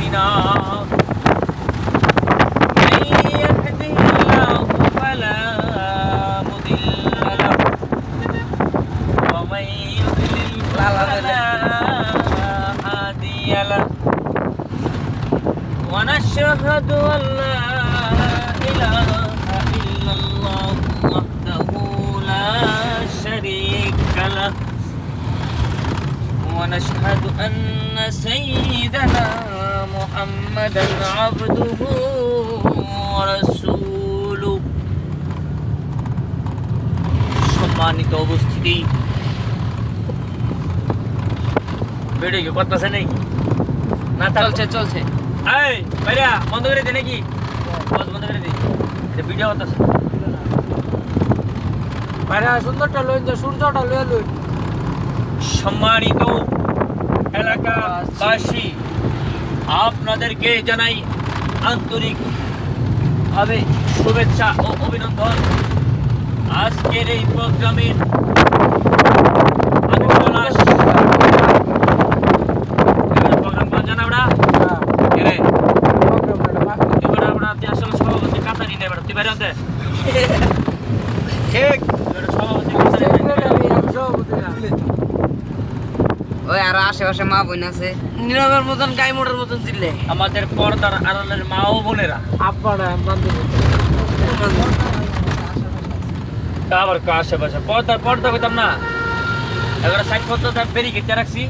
أعمالنا من يهده الله فلا مضل له ومن يضلل فلا هادي له ونشهد أن لا إله إلا الله وحده لا شريك له ونشهد أن سيدنا محمدا عبده ورسوله সম্মানিত উপস্থিতি ভিডিও কি করতেছে নাকি না চলছে এই ভাইরা বন্ধ করে দে নাকি বন্ধ করে দে এটা ভিডিও করতেছে ভাইরা সুন্দরটা লইন যে সূর্যটা লইন সম্মানিত এলাকাবাসী আপনাদেরকে জানাই আন্তরিক ভাবে শুভেচ্ছা ও অভিনন্দন আজকের এই প্রোগ্রামের প্রোগ্রাম জানা ওরা আসলে সভাপতি কাতারি নেই তুই বাইরে আনতে ঠিক সভাপতি ওই আর আশেপাশে মা বোন আছে নীরবের মতন গাই মোটর মতন চিল্লে আমাদের পর্দার আড়ালের মা ও বোনেরা আব্বারা বান্ধবী আবার আশেপাশে পর্দা পেতাম না এবার সাইড পর্দা বেরিয়ে কেটে রাখছি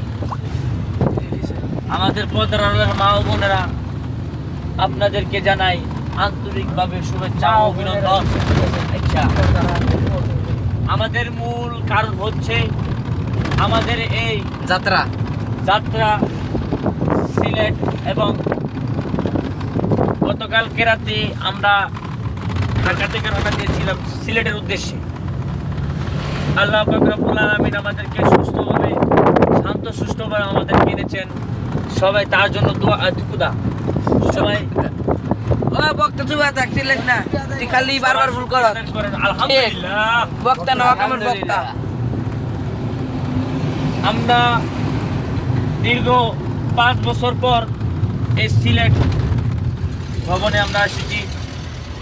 আমাদের পর্দার আড়ালের মা ও বোনেরা আপনাদেরকে জানাই আন্তরিকভাবে শুভেচ্ছা ও অভিনন্দন আচ্ছা আমাদের মূল কারণ হচ্ছে আমাদের এই যাত্রা সিলেট এবং গতকালকে রাতে আমরা ঢাকা থেকে রওনা দিয়েছিলাম সিলেটের উদ্দেশ্যে আল্লাহ পাক রব্বুল আলামিন আমাদেরকে সুস্থভাবে শান্ত-সুষ্ঠুভাবে আমাদেরকে এনেছেন সবাই তার জন্য দোয়া খুদা সবাই বক্তা তুই দেখছিলিস না তুই খালি বারবার ভুল কর আলহামদুলিল্লাহ বক্তা না আমার বক্তা আমরা দীর্ঘ 5 বছর পর এই সিলেট ভবনে আমরা এসেছি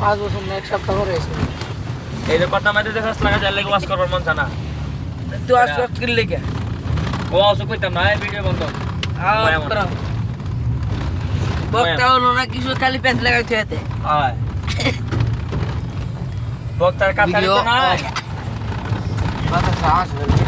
5 বছর না 1 সপ্তাহ পরে এসেছি এই যে কথা মাঝে দেখাস লাগা যায় লেগে ওয়াজ করবার মন জানা তুই আজ কিনলে কে ওয়াজ কইতাম না এই ভিডিও বন্ধ বক্তা হলো না কিছু খালি পেঁচ লাগাইতে হতে হয় বক্তার কাছে তো না বাতাস আসবে